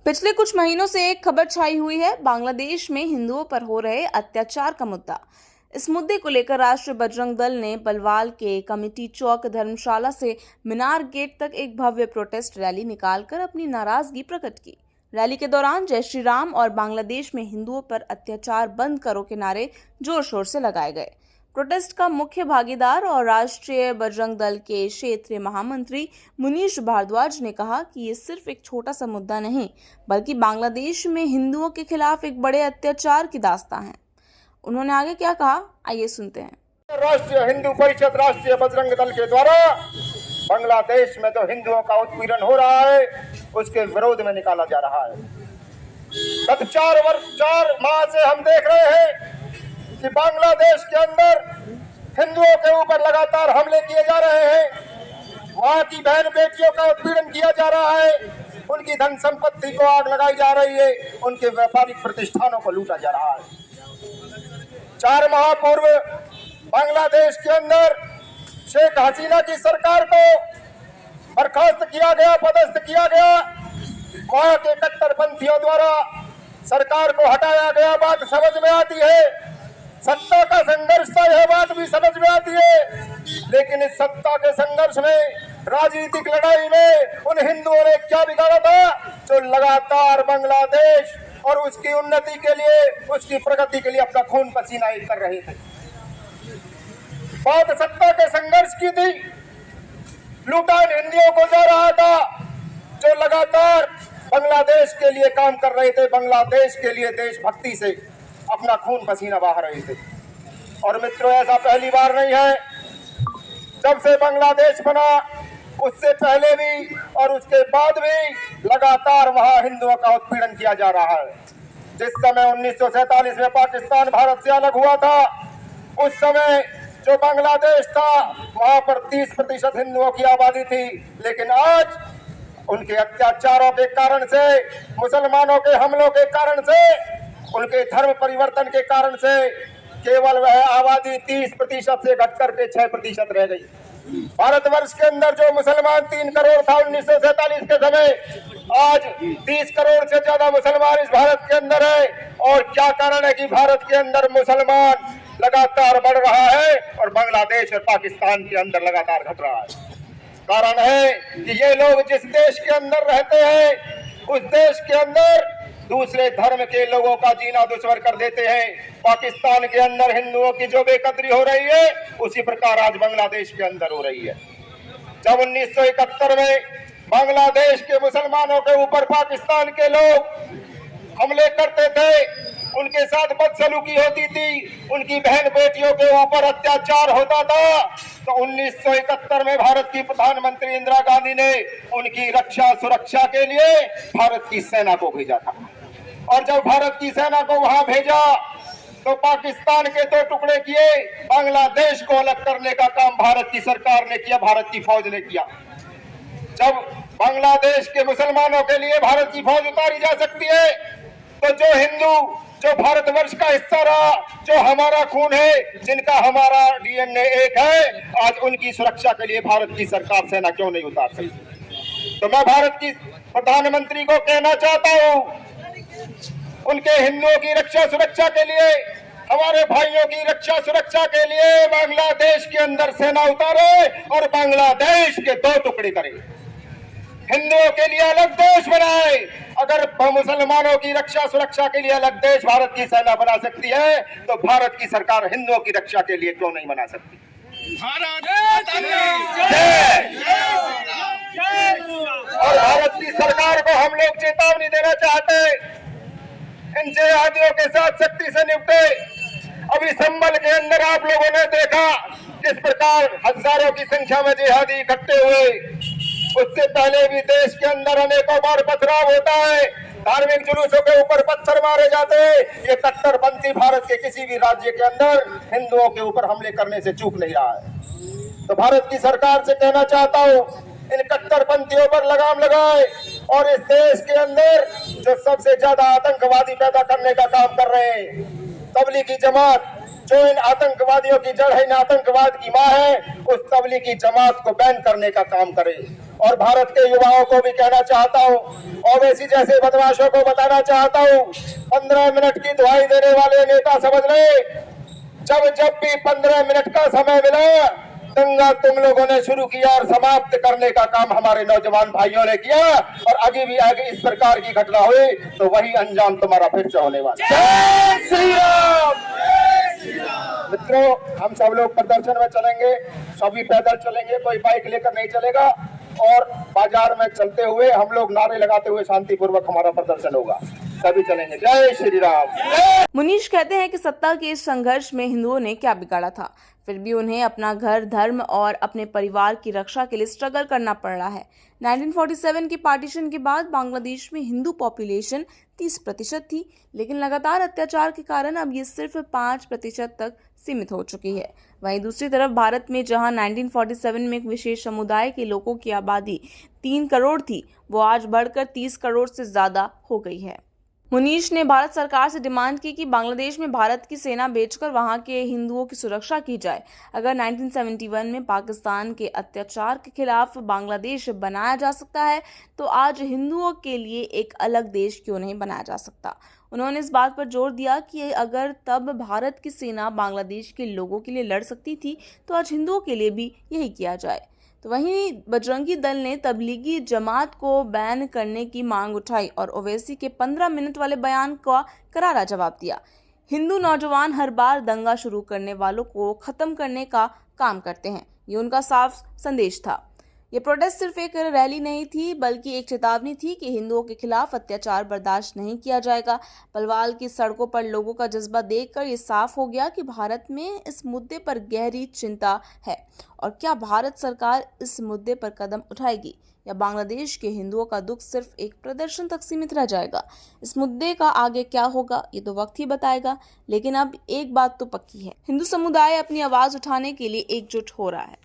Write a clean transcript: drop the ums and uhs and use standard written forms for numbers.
पिछले कुछ महीनों से एक खबर छाई हुई है बांग्लादेश में हिंदुओं पर हो रहे अत्याचार का मुद्दा। इस मुद्दे को लेकर राष्ट्रीय बजरंग दल ने बलवाल के कमिटी चौक धर्मशाला से मीनार गेट तक एक भव्य प्रोटेस्ट रैली निकालकर अपनी नाराजगी प्रकट की। रैली के दौरान जय श्री राम और बांग्लादेश में हिंदुओं पर अत्याचार बंद करो के नारे जोर शोर से लगाए गए। प्रोटेस्ट का मुख्य भागीदार और राष्ट्रीय बजरंग दल के क्षेत्रीय महामंत्री मुनीश भारद्वाज ने कहा कि ये सिर्फ एक छोटा सा मुद्दा नहीं बल्कि बांग्लादेश में हिंदुओं के खिलाफ एक बड़े अत्याचार की दास्तां है। उन्होंने आगे क्या कहा, आइए सुनते हैं। राष्ट्रीय हिंदू परिषद राष्ट्रीय बजरंग दल के द्वारा बांग्लादेश में जो हिंदुओं का उत्पीड़न हो रहा है उसके विरोध में निकाला जा रहा है। गत 4 माह से हम देख रहे हैं कि बांग्लादेश के अंदर हिंदुओं के ऊपर लगातार हमले किए जा रहे हैं। वहां की बहन बेटियों का उत्पीड़न किया जा रहा है, उनकी धन संपत्ति को आग लगाई जा रही है, उनके व्यापारिक प्रतिष्ठानों को लूटा जा रहा है। 4 माह पूर्व बांग्लादेश के अंदर शेख हसीना की सरकार को बर्खास्त किया गया, पदस्थ किया गया। वहां के कट्टरपंथियों द्वारा सरकार को हटाया गया, बात समझ में आती है। सत्ता का संघर्ष था, यह बात भी समझ में आती है। लेकिन इस सत्ता के संघर्ष में, राजनीतिक लड़ाई में उन हिंदुओं ने क्या बिगाड़ा था जो लगातार बांग्लादेश और उसकी उन्नति के लिए, उसकी प्रगति के लिए अपना खून पसीना एक कर रहे थे। बात सत्ता के संघर्ष की थी। लुटान हिंदुओं को जा रहा था जो लगातार बांग्लादेश के लिए काम कर रहे थे, बांग्लादेश के लिए देशभक्ति से अपना खून पसीना बहा रहे थे। और मित्रों, ऐसा पहली बार नहीं है। जब से बांग्लादेश बना उससे पहले भी और उसके बाद भी लगातार वहां हिंदुओं का उत्पीड़न किया जा रहा है। जिस समय 1947 में पाकिस्तान भारत से अलग हुआ था, उस समय जो बांग्लादेश था वहां पर 30% हिंदुओं की आबादी थी। लेकिन आज उनके अत्याचारों के कारण से, मुसलमानों के हमलों के कारण से, उनके धर्म परिवर्तन के कारण से केवल वह आबादी 30% से घटकर के 6% रह गई। भारतवर्ष के अंदर जो मुसलमान 3 करोड़ था 1947 के समय, आज 30 करोड़ से ज्यादा मुसलमान इस भारत के अंदर है। और क्या कारण है कि भारत के अंदर मुसलमान लगातार बढ़ रहा है और बांग्लादेश और पाकिस्तान के अंदर लगातार घट रहा है? कारण है कि ये लोग जिस देश के अंदर रहते हैं उस देश के अंदर दूसरे धर्म के लोगों का जीना दुश्वार कर देते हैं। पाकिस्तान के अंदर हिंदुओं की जो बेकदरी हो रही है उसी प्रकार आज बांग्लादेश के अंदर हो रही है। जब 1971 में बांग्लादेश के मुसलमानों के ऊपर पाकिस्तान के लोग हमले करते थे, उनके साथ बदसलूकी होती थी, उनकी बहन बेटियों के ऊपर अत्याचार होता था, तो 1971 में भारत की प्रधानमंत्री इंदिरा गांधी ने उनकी रक्षा सुरक्षा के लिए भारत की सेना को भेजा था। और जब भारत की सेना को वहां भेजा तो पाकिस्तान के 2 टुकड़े किए, बांग्लादेश को अलग करने का काम भारत की सरकार ने किया, भारत की फौज ने किया। जब बांग्लादेश के मुसलमानों के लिए भारत की फौज उतारी जा सकती है तो जो हिंदू, जो भारतवर्ष का हिस्सा रहा, जो हमारा खून है, जिनका हमारा डीएनए एक है, आज उनकी सुरक्षा के लिए भारत की सरकार सेना क्यों नहीं उतार सकती? तो मैं भारत की प्रधानमंत्री को कहना चाहता हूं, उनके हिंदुओं की रक्षा सुरक्षा के लिए, हमारे भाइयों की रक्षा सुरक्षा के लिए बांग्लादेश के अंदर सेना उतारे और बांग्लादेश के 2 टुकड़े करे, हिंदुओं के लिए अलग देश बनाए। अगर मुसलमानों की रक्षा सुरक्षा के लिए अलग देश भारत की सेना बना सकती है तो भारत की सरकार हिंदुओं की रक्षा के लिए क्यों नहीं बना सकती? और भारत की सरकार को हम लोग चेतावनी देना चाहते हैं, इन जिहादियों के साथ सख्ती से निपटे। अभी संभल के अंदर आप लोगों ने देखा किस प्रकार हजारों की संख्या में जिहादी इकट्ठे हुए। उससे पहले भी देश के अंदर अनेकों बार पथराव होता है, धार्मिक जुलूसों के ऊपर पत्थर मारे जाते हैं। ये कट्टरपंथी भारत के किसी भी राज्य के अंदर हिंदुओं के ऊपर हमले करने से चूक नहीं रहा है। तो भारत की सरकार से कहना चाहता हूँ, इन कट्टरपंथियों पर लगाम लगाए और इस देश के अंदर जो सबसे ज्यादा आतंकवादी पैदा करने का काम कर रहे हैं, तबलीगी जमात, जो इन आतंकवादियों की जड़ है, इन आतंकवाद की मां है, उस तबलीगी जमात को बैन करने का काम करे और भारत के युवाओं को भी कहना चाहता हूँ, ओवैसी जैसे बदमाशों को बताना चाहता हूँ, 15 मिनट की दुहाई देने वाले नेता समझ ले, जब भी 15 मिनट का समय मिला, दंगा तुम लोगों ने शुरू किया और समाप्त करने का काम हमारे नौजवान भाइयों ने किया। और आगे भी आगे इस प्रकार की घटना हुई तो वही अंजाम तुम्हारा फिर से होने वाला। जय श्री राम। मित्रों, हम सब लोग प्रदर्शन में चलेंगे, सभी पैदल चलेंगे, कोई बाइक लेकर नहीं चलेगा और बाजार में चलते हुए हम लोग नारे लगाते हुए शांतिपूर्वक हमारा प्रदर्शन होगा, सभी चलेंगे। जय श्री राम। मुनीश कहते हैं कि सत्ता के इस संघर्ष में हिंदुओं ने क्या बिगाड़ा था, फिर भी उन्हें अपना घर, धर्म और अपने परिवार की रक्षा के लिए स्ट्रगल करना पड़ रहा है। 1947 के पार्टीशन के बाद बांग्लादेश में हिंदू पॉपुलेशन 30% थी, लेकिन लगातार अत्याचार के कारण अब ये सिर्फ 5% तक सीमित हो चुकी है। वहीं दूसरी तरफ भारत में जहां 1947 में एक विशेष समुदाय के लोगों की आबादी 3 करोड़ थी, वो आज बढ़कर 30 करोड़ से ज्यादा हो गई है। मुनीश ने भारत सरकार से डिमांड की कि बांग्लादेश में भारत की सेना भेजकर वहां के हिंदुओं की सुरक्षा की जाए। अगर 1971 में पाकिस्तान के अत्याचार के खिलाफ बांग्लादेश बनाया जा सकता है, तो आज हिंदुओं के लिए एक अलग देश क्यों नहीं बनाया जा सकता। उन्होंने इस बात पर जोर दिया कि अगर तब भारत की सेना बांग्लादेश के लोगों के लिए लड़ सकती थी, तो आज हिंदुओं के लिए भी यही किया जाए। तो वहीं बजरंगी दल ने तबलीगी जमात को बैन करने की मांग उठाई और ओवैसी के 15 मिनट वाले बयान का करारा जवाब दिया। हिंदू नौजवान हर बार दंगा शुरू करने वालों को खत्म करने का काम करते हैं, ये उनका साफ संदेश था। ये प्रोटेस्ट सिर्फ एक रैली नहीं थी, बल्कि एक चेतावनी थी कि हिंदुओं के खिलाफ अत्याचार बर्दाश्त नहीं किया जाएगा। पलवाल की सड़कों पर लोगों का जज्बा देखकर ये साफ हो गया कि भारत में इस मुद्दे पर गहरी चिंता है। और क्या भारत सरकार इस मुद्दे पर कदम उठाएगी या बांग्लादेश के हिंदुओं का दुख सिर्फ एक प्रदर्शन तक सीमित रह जाएगा? इस मुद्दे का आगे क्या होगा ये तो वक्त ही बताएगा, लेकिन अब एक बात तो पक्की है, हिंदू समुदाय अपनी आवाज उठाने के लिए एकजुट हो रहा है।